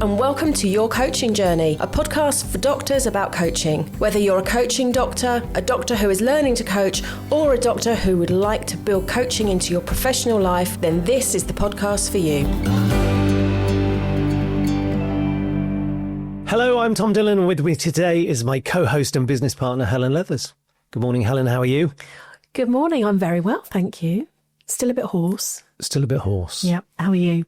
and welcome to Your Coaching Journey, a podcast for doctors about coaching. Whether you're a coaching doctor, a doctor who is learning to coach, or a doctor who would like to build coaching into your professional life, then this is the podcast for you. Hello, I'm Tom Dillon, and with me today is my co-host and business partner, Helen Leathers. Good morning, Helen. How are you? Good morning. I'm very well, thank you. Still a bit hoarse. Still a bit hoarse. Yeah. How are you?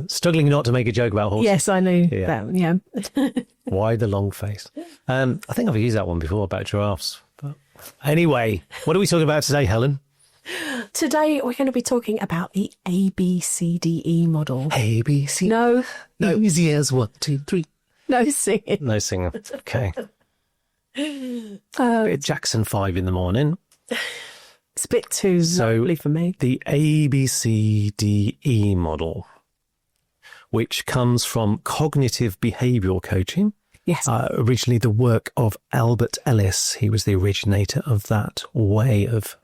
Struggling not to make a joke about horses. Yes, I knew Yeah. that. Yeah. Why the long face? I think I've used that one before about giraffes. But anyway, what are we talking about today, Helen? Today we're going to be talking about the ABCDE model. ABC. No. Easy as 1, 2, 3. No singing. No singing. Okay. Bit of Jackson 5 in the morning. It's a bit too lovely for me. The ABCDE model, which comes from Cognitive Behavioural Coaching. Yes. Originally the work of Albert Ellis. He was the originator of that way of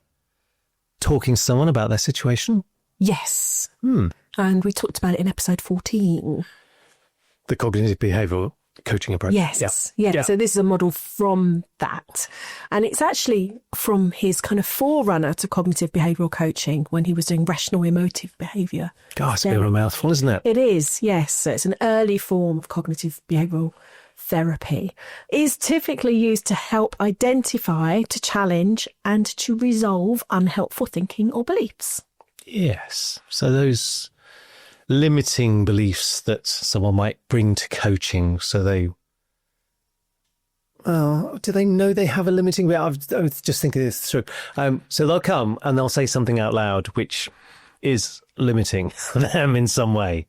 talking to someone about their situation. Yes. And we talked about it in episode 14. The Cognitive Behavioural Coaching approach. Yes. Yeah. So this is a model from that. And it's actually from his kind of forerunner to cognitive behavioural coaching when he was doing rational emotive behaviour. God, it's a bit of a mouthful, isn't it? It is, yes. So it's an early form of cognitive behavioural therapy. It is typically used to help identify, to challenge and to resolve unhelpful thinking or beliefs. Yes. So those limiting beliefs that someone might bring to coaching, so they... Oh, do they know they have a limiting belief? I was just thinking this through. So they'll come and they'll say something out loud which is limiting them in some way.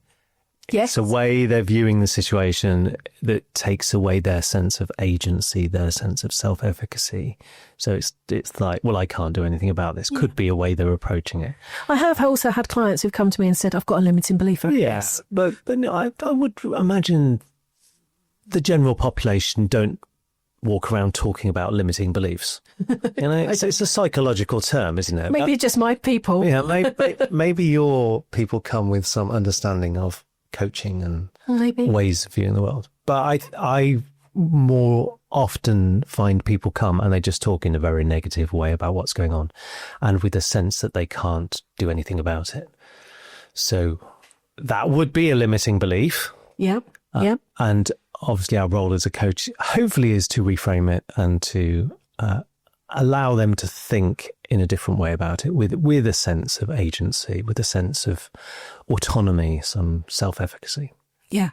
Yes. It's a way they're viewing the situation that takes away their sense of agency, their sense of self-efficacy. So it's like, well, I can't do anything about this. Could be a way they're approaching it. I have also had clients who've come to me and said, I've got a limiting belief. Yes, but no, I would imagine the general population don't walk around talking about limiting beliefs. You know, it's a psychological term, isn't it? Maybe just my people. Yeah, maybe your people come with some understanding of coaching and ways of viewing the world. But I more often find people come and they just talk in a very negative way about what's going on and with a sense that they can't do anything about it. So that would be a limiting belief. Yeah. And obviously our role as a coach hopefully is to reframe it and to allow them to think in a different way about it with a sense of agency, with a sense of autonomy, some self-efficacy. Yeah.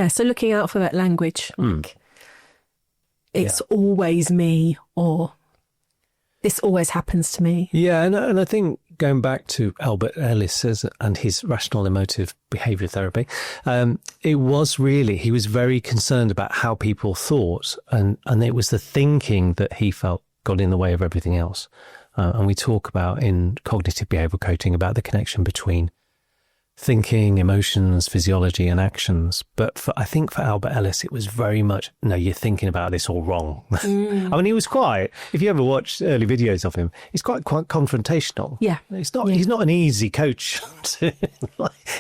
So looking out for that language, like it's always me, or this always happens to me. Yeah. And I think going back to Albert Ellis and his rational emotive behaviour therapy, he was very concerned about how people thought. And it was the thinking that he felt got in the way of everything else. And we talk about in cognitive behavioural coaching about the connection between thinking, emotions, physiology and actions. But I think for Albert Ellis, it was very much, no, you're thinking about this all wrong. I mean, he was quite, if you ever watch early videos of him, he's quite confrontational. Yeah. He's not an easy coach.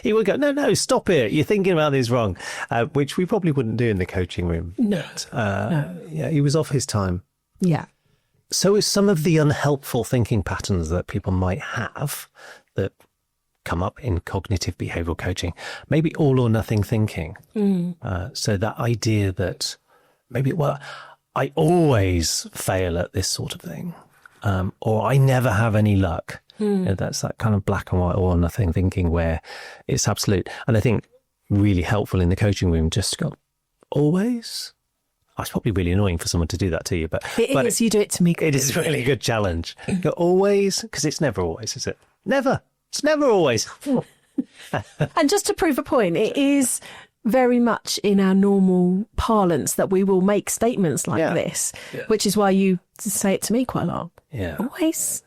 He would go, no, stop it. You're thinking about this wrong, which we probably wouldn't do in the coaching room. No. Yeah, he was off his time. Yeah. So is some of the unhelpful thinking patterns that people might have that come up in cognitive behavioural coaching, maybe all or nothing thinking. So that idea that maybe, well, I always fail at this sort of thing, or I never have any luck. You know, that's that kind of black and white all or nothing thinking where it's absolute. And I think really helpful in the coaching room, just go, always? It's probably really annoying for someone to do that to you, but you do it to me. It is really a good challenge. Go, always, because it's never always, is it? Never. It's never always. And just to prove a point, it is very much in our normal parlance that we will make statements like this, which is why you say it to me quite a lot. Yeah. Always.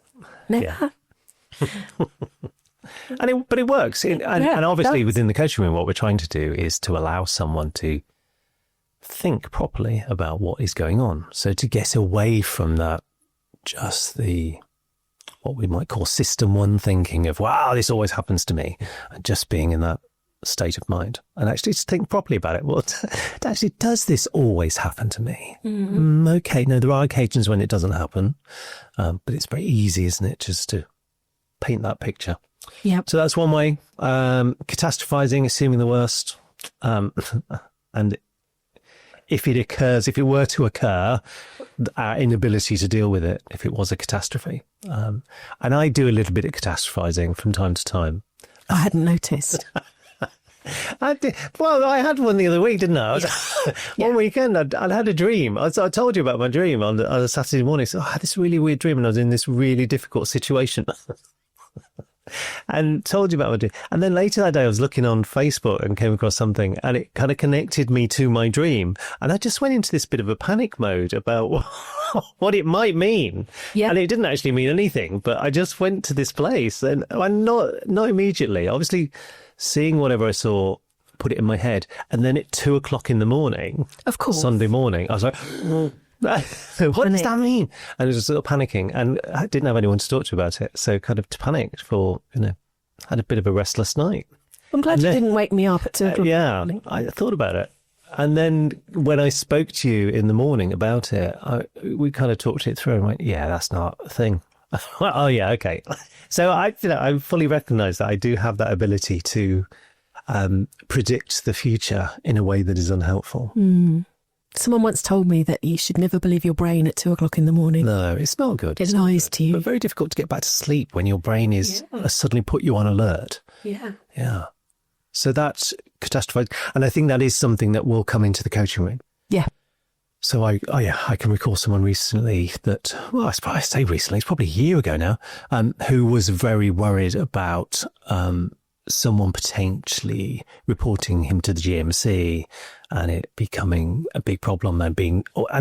Never. Yeah. But it works. And obviously within the coaching room, what we're trying to do is to allow someone to think properly about what is going on. So to get away from that, just what we might call system one thinking of, wow, this always happens to me, and just being in that state of mind and actually just think properly about it. Well, actually, does this always happen to me? Okay, no, there are occasions when it doesn't happen, but it's very easy, isn't it, just to paint that picture. Yeah. So that's one way. Catastrophizing, assuming the worst, and if it were to occur, our inability to deal with it if it was a catastrophe. And I do a little bit of catastrophizing from time to time. I hadn't noticed. I did. Well, I had one the other week, didn't I? One weekend, I'd had a dream. I told you about my dream on a Saturday morning. So I had this really weird dream and I was in this really difficult situation. And told you about my dream. And then later that day, I was looking on Facebook and came across something and it kind of connected me to my dream. And I just went into this bit of a panic mode about what it might mean. Yeah. And it didn't actually mean anything, but I just went to this place and not immediately. Obviously, seeing whatever I saw, put it in my head. And then at 2:00 in the morning, of course, Sunday morning, I was like, what does that mean? And I was sort of panicking and I didn't have anyone to talk to about it. So kind of panicked for, had a bit of a restless night. I'm glad you didn't wake me up at 2:00. Yeah, I thought about it. And then when I spoke to you in the morning about it, we kind of talked it through and went, yeah, that's not a thing. Oh, yeah, okay. So I fully recognise that I do have that ability to predict the future in a way that is unhelpful. Someone once told me that you should never believe your brain at 2:00 in the morning. No, it's not good. It lies to you. But very difficult to get back to sleep when your brain is suddenly put you on alert. Yeah. Yeah. So that's catastrophizing. And I think that is something that will come into the coaching room. Yeah. So I can recall someone recently that, well, I say recently, it's probably a year ago now, who was very worried about someone potentially reporting him to the GMC and it becoming a big problem and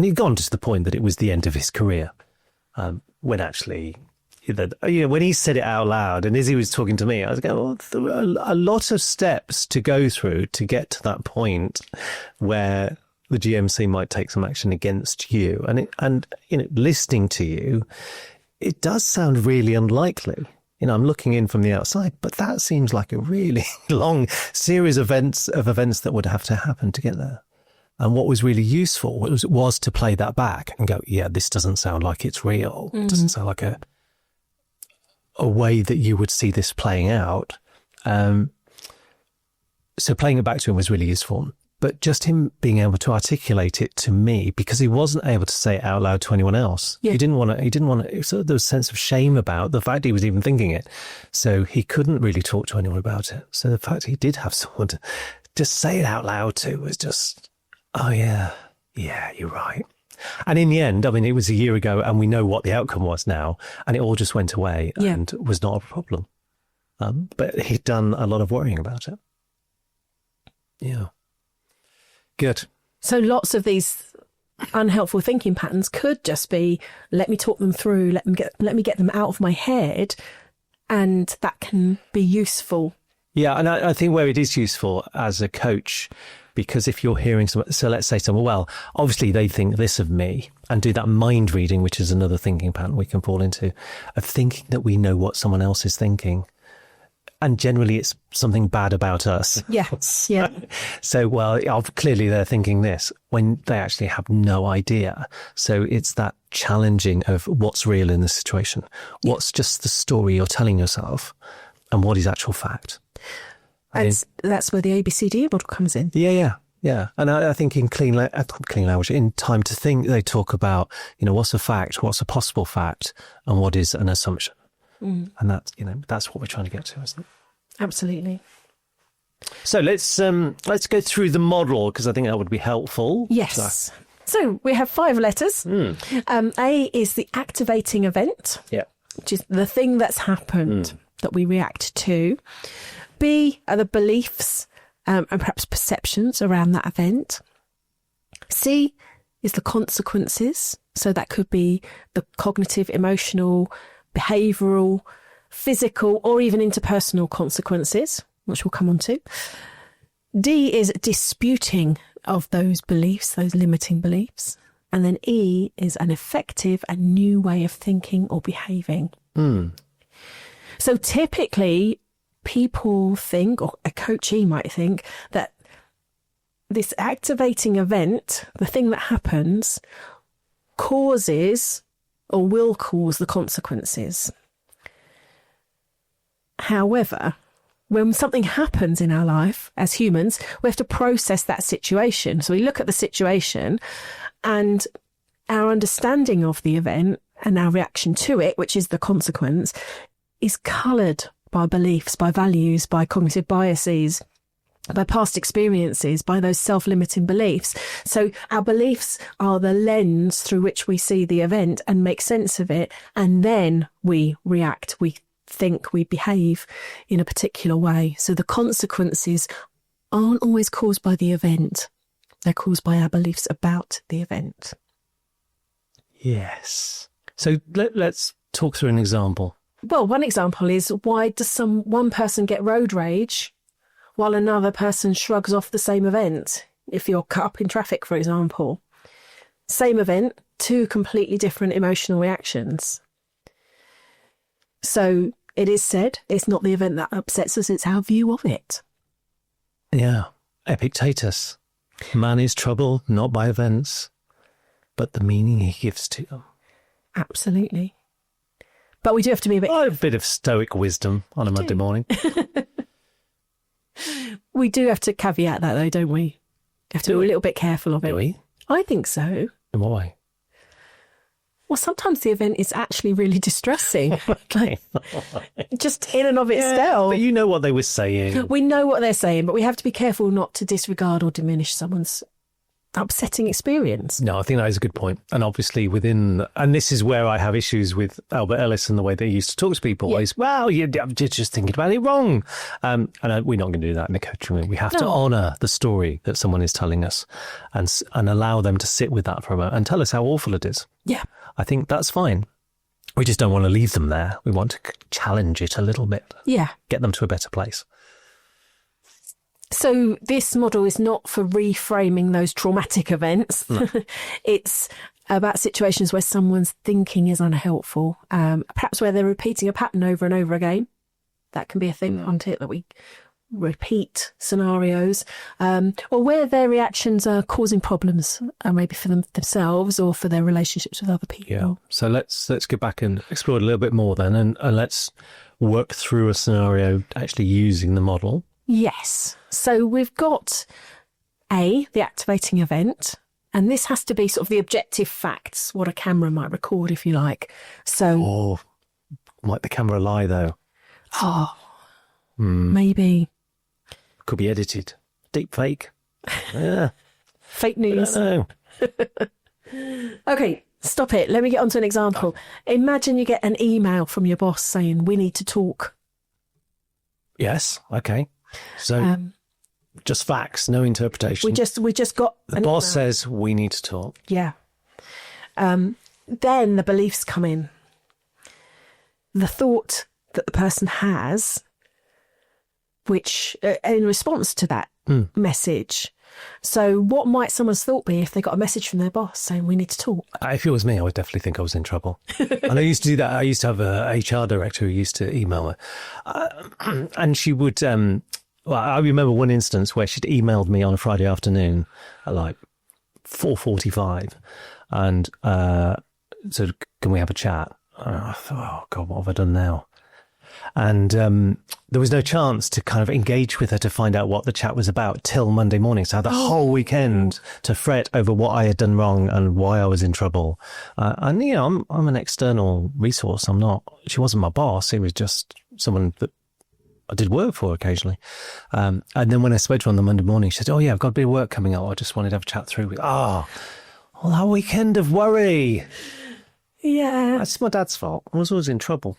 he'd gone to the point that it was the end of his career. When actually, when he said it out loud and as he was talking to me, I was going, well, there were a lot of steps to go through to get to that point where the GMC might take some action against you. And listening to you, it does sound really unlikely. I'm looking in from the outside, but that seems like a really long series of events that would have to happen to get there. And what was really useful was to play that back and go, yeah, this doesn't sound like it's real. It doesn't sound like a way that you would see this playing out. So playing it back to him was really useful. But just him being able to articulate it to me, because he wasn't able to say it out loud to anyone else. Yeah. He didn't want to, so there was a sense of shame about the fact he was even thinking it. So he couldn't really talk to anyone about it. So the fact he did have someone to just say it out loud to was just, oh yeah, you're right. And in the end, it was a year ago and we know what the outcome was now and it all just went away and was not a problem. But he'd done a lot of worrying about it. Yeah. Good. So lots of these unhelpful thinking patterns could just be, let me talk them through, let me get them out of my head, and that can be useful. Yeah, and I think where it is useful as a coach, because if you're hearing someone, so let's say someone, well, obviously they think this of me, and do that mind reading, which is another thinking pattern we can fall into, of thinking that we know what someone else is thinking. And generally it's something bad about us. Yes. Yeah. So, well, clearly they're thinking this when they actually have no idea. So it's that challenging of what's real in the situation. What's just the story you're telling yourself and what is actual fact. And that's where the ABCDE model comes in. Yeah. And I think in clean language, in Time to Think, they talk about, what's a fact, what's a possible fact, and what is an assumption. And that's what we're trying to get to, isn't it? Absolutely. So let's go through the model because I think that would be helpful. Yes. So we have 5 letters. A is the activating event, which is the thing that's happened that we react to. B are the beliefs and perhaps perceptions around that event. C is the consequences. So that could be the cognitive, emotional, behavioural, physical, or even interpersonal consequences, which we'll come on to. D is disputing of those beliefs, those limiting beliefs. And then E is an effective and new way of thinking or behaving. So typically, people think, or a coachee might think, that this activating event, the thing that happens, causes or will cause the consequences. However, when something happens in our life as humans, we have to process that situation. So we look at the situation, and our understanding of the event and our reaction to it, which is the consequence, is coloured by beliefs, by values, by cognitive biases, by past experiences, by those self-limiting beliefs. So our beliefs are the lens through which we see the event and make sense of it. And then we react, we think, we behave in a particular way. So the consequences aren't always caused by the event. They're caused by our beliefs about the event. Yes. So let's talk through an example. Well, one example is, why does one person get road rage while another person shrugs off the same event? If you're cut up in traffic, for example, same event, two completely different emotional reactions. So it is said it's not the event that upsets us, it's our view of it. Yeah. Epictetus. Man is troubled not by events, but the meaning he gives to them. Absolutely. But we do have to be a bit of stoic wisdom on a Monday morning. We do have to caveat that, though, don't we? Have to be a little bit careful of it. Do we? I think so. In what way? Well, sometimes the event is actually really distressing. Okay. Just in and of itself. But you know what they were saying. We know what they're saying, but we have to be careful not to disregard or diminish someone's upsetting experience. No, I think that is a good point. And obviously and this is where I have issues with Albert Ellis and the way they used to talk to people. Yeah. Is, well, you're just thinking about it wrong. And we're not going to do that in the coaching room. We have to honour the story that someone is telling us and allow them to sit with that for a moment and tell us how awful it is. Yeah. I think that's fine. We just don't want to leave them there. We want to challenge it a little bit. Yeah. Get them to a better place. So this model is not for reframing those traumatic events. No. It's about situations where someone's thinking is unhelpful, perhaps where they're repeating a pattern over and over again. That can be a thing, can't it, that we repeat scenarios, or where their reactions are causing problems, maybe for themselves or for their relationships with other people. Yeah. So let's get back and explore it a little bit more then, and let's work through a scenario actually using the model. Yes. So we've got the activating event, and this has to be sort of the objective facts, what a camera might record, if you like. So, might the camera lie though? Maybe. Could be edited. Deep fake. Yeah. Fake news. I don't know. Okay, stop it. Let me get on to an example. Imagine you get an email from your boss saying, we need to talk. Yes. Okay. So just facts, no interpretation. We just got the boss says we need to talk. Yeah. Then the beliefs come in. The thought that the person has, which in response to that message. So what might someone's thought be if they got a message from their boss saying we need to talk? If it was me, I would definitely think I was in trouble. And I used to do that. I used to have a HR director who used to email her. And she would, I remember one instance where she'd emailed me on a Friday afternoon at like 4:45 and said, can we have a chat? And I thought, oh God, what have I done now? And there was no chance to kind of engage with her to find out what the chat was about till Monday morning. So I had the whole weekend to fret over what I had done wrong and why I was in trouble. And, you know, I'm an external resource. She wasn't my boss. It was just someone that I did work for occasionally. And then when I spoke to her on the Monday morning, she said, oh, yeah, I've got a bit of work coming up. I just wanted to have a chat through with. Well, that weekend of worry. Yeah. That's my dad's fault. I was always in trouble.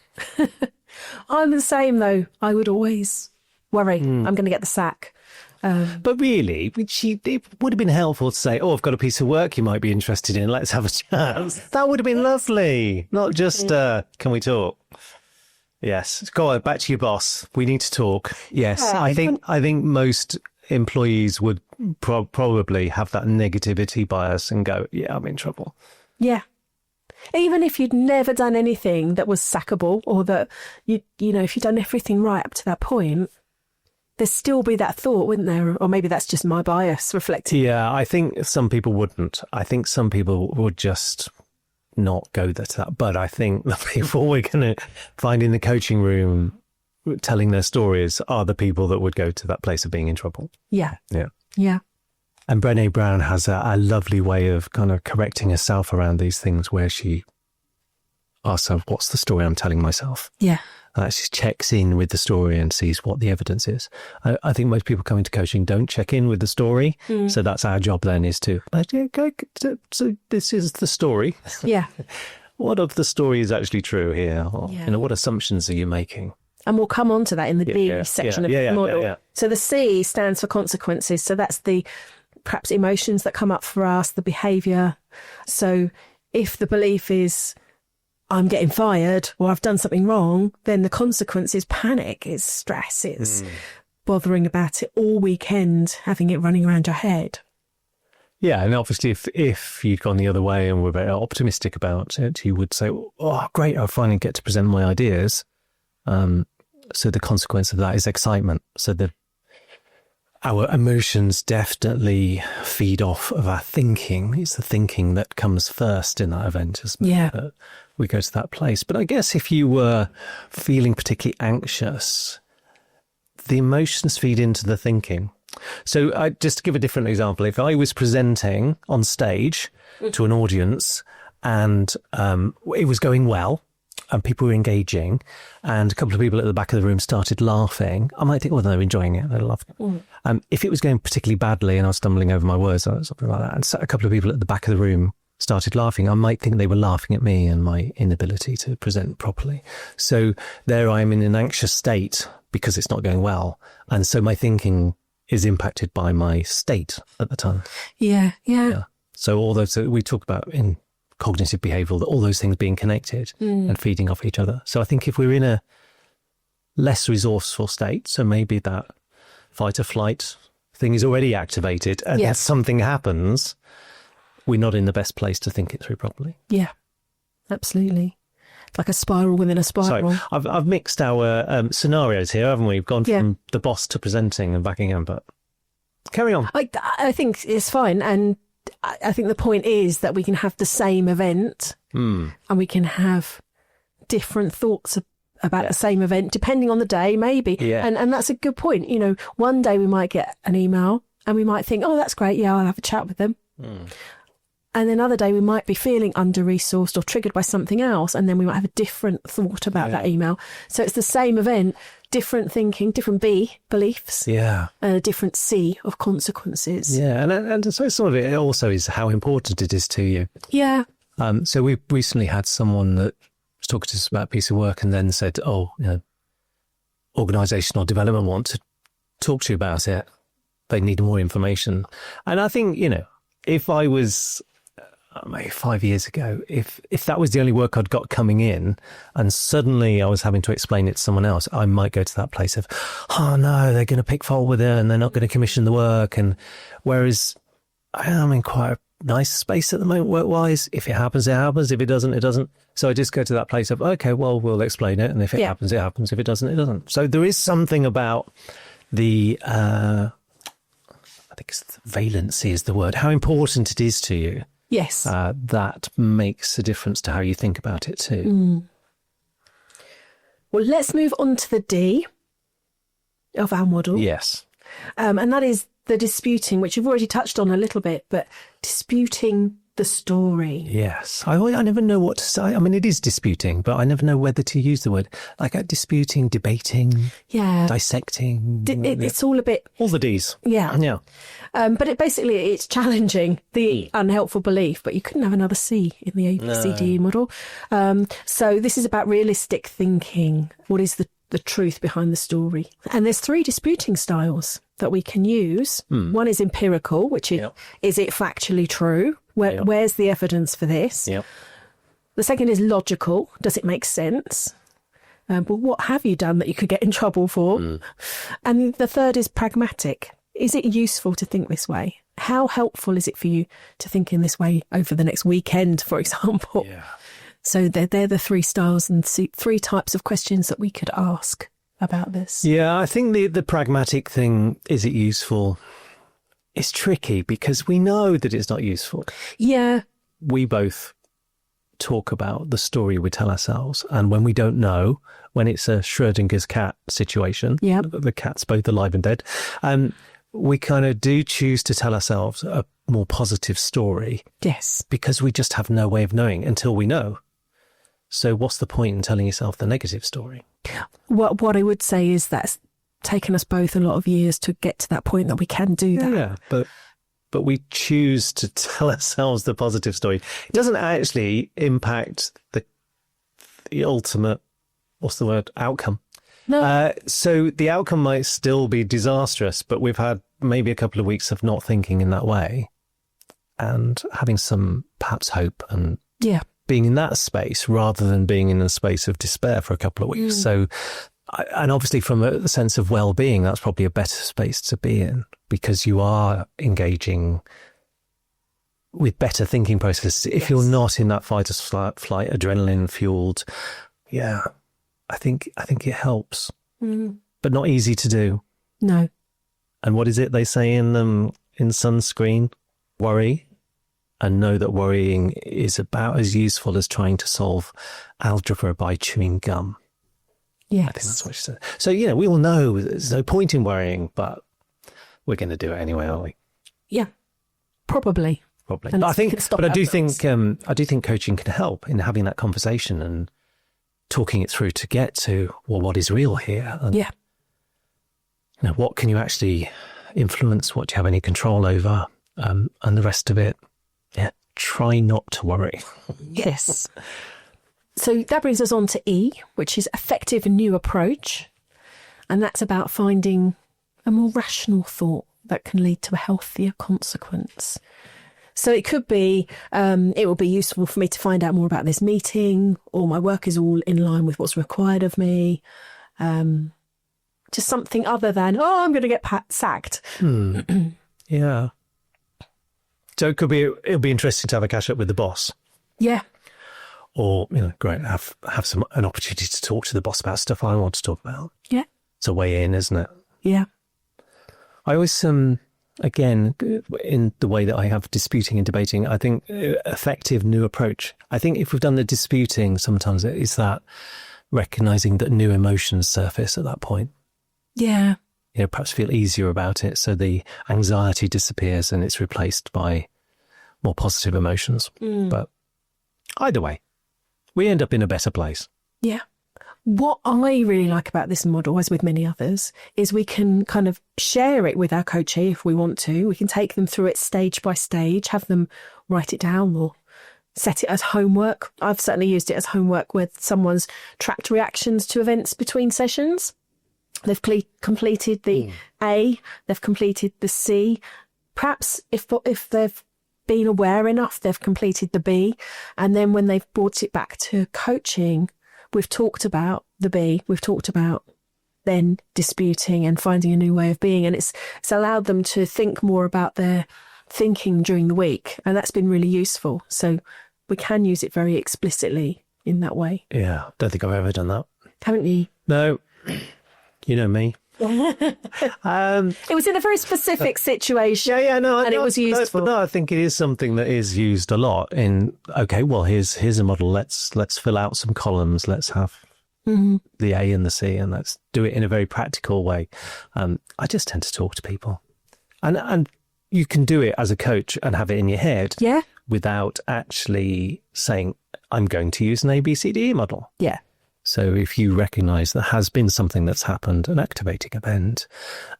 I'm the same, though. I would always worry. I'm going to get the sack. But really, it would have been helpful to say, I've got a piece of work you might be interested in. Let's have a chat. That would have been lovely. Not just, can we talk? Yes. Go on, back to your boss. We need to talk. Yes. Yeah, I think most employees would probably have that negativity bias and go, yeah, I'm in trouble. Yeah. Even if you'd never done anything that was sackable, or that, you know, if you'd done everything right up to that point, there'd still be that thought, wouldn't there? Or maybe that's just my bias reflecting. Yeah, I think some people wouldn't. I think some people would just not go there to that. But I think the people we're going to find in the coaching room telling their stories are the people that would go to that place of being in trouble. Yeah. Yeah. Yeah. And Brené Brown has a lovely way of kind of correcting herself around these things, where she asks herself, what's the story I'm telling myself? Yeah. She checks in with the story and sees what the evidence is. I think most people coming to coaching don't check in with the story. So that's our job then, is to, so this is the story. Yeah. What of the story is actually true here? Or, Yeah. you know, what assumptions are you making? And we'll come on to that in the D section of the model. Yeah. So the C stands for consequences. So that's the perhaps emotions that come up for us, the behaviour. So if the belief is, I'm getting fired or I've done something wrong, then the consequence is panic, it's stress, it's bothering about it all weekend, having it running around your head. Yeah, and obviously if you'd gone the other way and were very optimistic about it, you would say, oh, great, I finally get to present my ideas. So the consequence of that is excitement. So our emotions definitely feed off of our thinking. It's the thinking that comes first in that event, isn't it? Yeah. We go to that place. But I guess if you were feeling particularly anxious, the emotions feed into the thinking. So just to give a different example, if I was presenting on stage to an audience and it was going well, and people were engaging, and a couple of people at the back of the room started laughing, I might think, well, they're enjoying it, they're laughing. If it was going particularly badly and I was stumbling over my words or something like that, and so a couple of people at the back of the room started laughing, I might think they were laughing at me and my inability to present properly. So there I am in an anxious state because it's not going well. And so my thinking is impacted by my state at the time. Yeah. So all those we talk about in cognitive behavioural, all those things being connected and feeding off each other. So I think if we're in a less resourceful state, so maybe that fight or flight thing is already activated and then something happens, we're not in the best place to think it through properly. Yeah, absolutely. It's like a spiral within a spiral. So I've mixed our scenarios here, haven't we? We've gone from the boss to presenting and backing in, but carry on. I think it's fine. And I think the point is that we can have the same event and we can have different thoughts about the same event, depending on the day, maybe. Yeah. And that's a good point. You know, one day we might get an email and we might think, oh, that's great. Yeah, I'll have a chat with them. And then another day we might be feeling under-resourced or triggered by something else. And then we might have a different thought about that email. So it's the same event, different thinking, different B, beliefs. Yeah. And a different C of consequences. Yeah. And so some of it also is how important it is to you. Yeah. So we recently had someone that was talking to us about a piece of work and then said, oh, you know, organisational development want to talk to you about it. They need more information. And I think, you know, if I was maybe 5 years ago, if that was the only work I'd got coming in and suddenly I was having to explain it to someone else, I might go to that place of, oh no, they're going to pick fault with it and they're not going to commission the work. And whereas I'm in quite a nice space at the moment work-wise. If it happens, it happens. If it doesn't, it doesn't. So I just go to that place of, okay, well, we'll explain it. And if it happens, it happens. If it doesn't, it doesn't. So there is something about the, I think it's valency is the word, how important it is to you. Yes. That makes a difference to how you think about it too. Well, let's move on to the D of our model. Yes. And that is the disputing, which you've already touched on a little bit, but disputing the story. Yes. I never know what to say. I mean, it is disputing, but I never know whether to use the word. Like disputing, debating, dissecting. It's all a bit... all the Ds. Yeah. Yeah. But it's challenging the unhelpful belief, but you couldn't have another C in the ABCDE model. So this is about realistic thinking. What is the truth behind the story? And there's 3 disputing styles that we can use. One is empirical, which is it factually true? Where's the evidence for this? Yep. The second is logical. Does it make sense? But what have you done that you could get in trouble for? And the third is pragmatic. Is it useful to think this way? How helpful is it for you to think in this way over the next weekend, for example? So they're the three styles and three types of questions that we could ask about this. Yeah, I think the pragmatic thing, is it useful? It's tricky because we know that it's not useful. Yeah. We both talk about the story we tell ourselves. And when we don't know, when it's a Schrodinger's cat situation, the cat's both alive and dead, we kind of do choose to tell ourselves a more positive story. Yes. Because we just have no way of knowing until we know. So what's the point in telling yourself the negative story? What I would say is that's taken us both a lot of years to get to that point that we can do that. Yeah, but we choose to tell ourselves the positive story. It doesn't actually impact the ultimate, what's the word, outcome. No. So the outcome might still be disastrous, but we've had maybe a couple of weeks of not thinking in that way and having some perhaps hope and being in that space rather than being in a space of despair for a couple of weeks. So, and obviously from a sense of well-being, that's probably a better space to be in because you are engaging with better thinking processes. If you're not in that fight or flight, adrenaline fueled, I think it helps, but not easy to do. No. And what is it they say in Sunscreen? Worry. And know that worrying is about as useful as trying to solve algebra by chewing gum. Yes. I think that's what she said. So, we all know there's no point in worrying, but we're going to do it anyway, aren't we? Yeah, probably. But I do think coaching can help in having that conversation and talking it through to get to, well, what is real here? And, what can you actually influence? What do you have any control over? And the rest of it, try not to worry. Yes. So that brings us on to E, which is effective new approach. And that's about finding a more rational thought that can lead to a healthier consequence. So it could be, it will be useful for me to find out more about this meeting, or my work is all in line with what's required of me. Just something other than, I'm going to get sacked. Yeah. So it'll be interesting to have a catch up with the boss. Yeah. Or, great, have an opportunity to talk to the boss about stuff I want to talk about. Yeah. It's a way in, isn't it? Yeah. I always, again, in the way that I have disputing and debating, I think effective new approach. I think if we've done the disputing, sometimes it is that recognizing that new emotions surface at that point. Yeah. Perhaps feel easier about it. So the anxiety disappears and it's replaced by more positive emotions. But either way, we end up in a better place. Yeah. What I really like about this model, as with many others, is we can kind of share it with our coachee if we want to. We can take them through it stage by stage, have them write it down or set it as homework. I've certainly used it as homework where someone's tracked reactions to events between sessions. They've completed the A, they've completed the C. Perhaps if they've been aware enough, they've completed the B. And then when they've brought it back to coaching, we've talked about the B, we've talked about then disputing and finding a new way of being. And it's allowed them to think more about their thinking during the week. And that's been really useful. So we can use it very explicitly in that way. Yeah, don't think I've ever done that. Haven't you? No. You know me. It was in a very specific situation. It was useful. No, I think it is something that is used a lot in, okay, well, here's a model. Let's fill out some columns. Let's have the A and the C, and let's do it in a very practical way. I just tend to talk to people. And you can do it as a coach and have it in your head without actually saying, I'm going to use an ABCDE model. Yeah. So if you recognise there has been something that's happened, an activating event,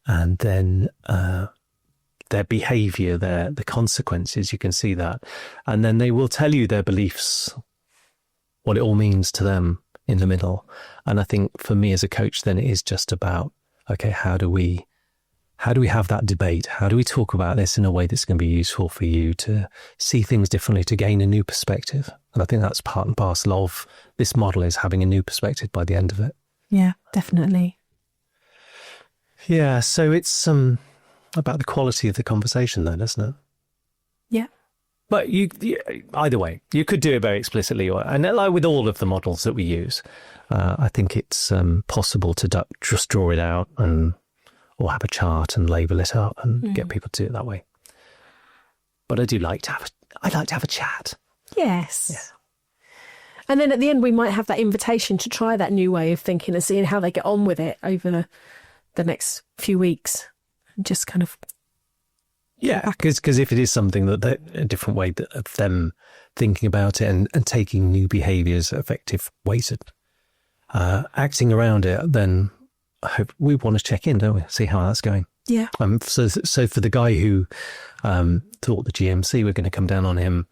and then their behaviour, the consequences, you can see that. And then they will tell you their beliefs, what it all means to them in the middle. And I think for me as a coach, then it is just about, okay, how do we have that debate? How do we talk about this in a way that's going to be useful for you to see things differently, to gain a new perspective? And I think that's part and parcel of this model, is having a new perspective by the end of it. Yeah, definitely. Yeah, so it's about the quality of the conversation then, isn't it? Yeah. But either way, you could do it very explicitly, and like with all of the models that we use, I think it's possible to just draw it out or have a chart and label it up and get people to do it that way. But I like to have a chat. Yes. Yeah. And then at the end, we might have that invitation to try that new way of thinking and seeing how they get on with it over the next few weeks. And just kind of... Yeah, because if it is something that a different way of them thinking about it and taking new behaviours, effective ways of acting around it, then I hope we want to check in, don't we? See how that's going. Yeah. So for the guy who thought the GMC were going to come down on him,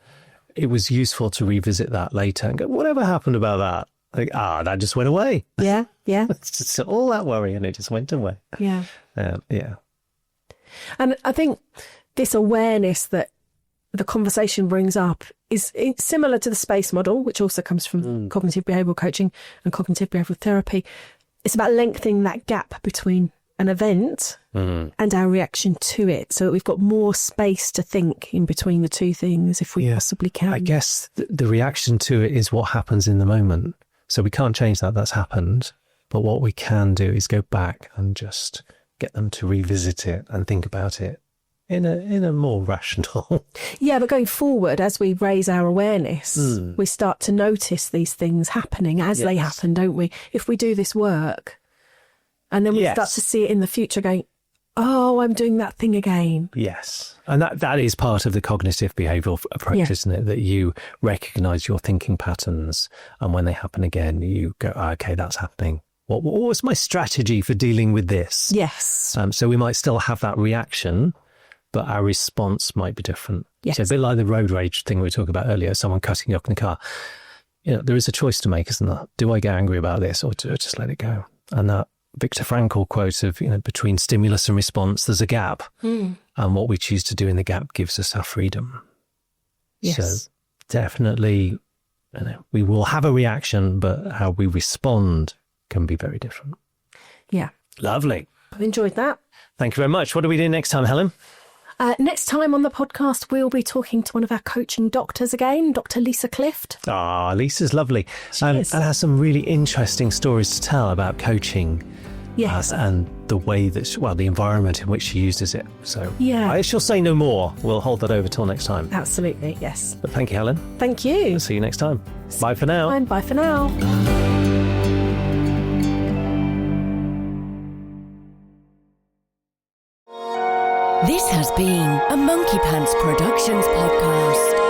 it was useful to revisit that later and go, whatever happened about that? Like, that just went away. Yeah, yeah. It's just all that worry and it just went away. Yeah. Yeah. And I think this awareness that the conversation brings up is similar to the SPACE model, which also comes from cognitive behavioural coaching and cognitive behavioural therapy. It's about lengthening that gap between an event and our reaction to it, so that we've got more space to think in between the two things if we possibly can. I guess the reaction to it is what happens in the moment. So we can't change that. That's happened. But what we can do is go back and just get them to revisit it and think about it in a more rational... Yeah, but going forward, as we raise our awareness, we start to notice these things happening as they happen, don't we? If we do this work, and then we start to see it in the future going, oh, I'm doing that thing again. Yes. And that is part of the cognitive behavioural approach, isn't it? That you recognise your thinking patterns, and when they happen again, you go, okay, that's happening. What was my strategy for dealing with this? Yes. So we might still have that reaction, but our response might be different. Yes. So a bit like the road rage thing we were talking about earlier, someone cutting you off in the car. There is a choice to make, isn't there? Do I get angry about this or do I just let it go? And that Viktor Frankl quote of, between stimulus and response, there's a gap. And what we choose to do in the gap gives us our freedom. Yes. So definitely, we will have a reaction, but how we respond can be very different. Yeah. Lovely. I've enjoyed that. Thank you very much. What do we do next time, Helen? Next time on the podcast, we'll be talking to one of our coaching doctors again, Dr. Lisa Clift. Lisa's lovely. And has some really interesting stories to tell about coaching. Yes. And the way that, the environment in which she uses it. So I shall say no more. We'll hold that over till next time. Absolutely, yes. But thank you, Helen. Thank you. We'll see you next time. Bye for now. And bye for now. This has been a Monkey Pants Productions podcast.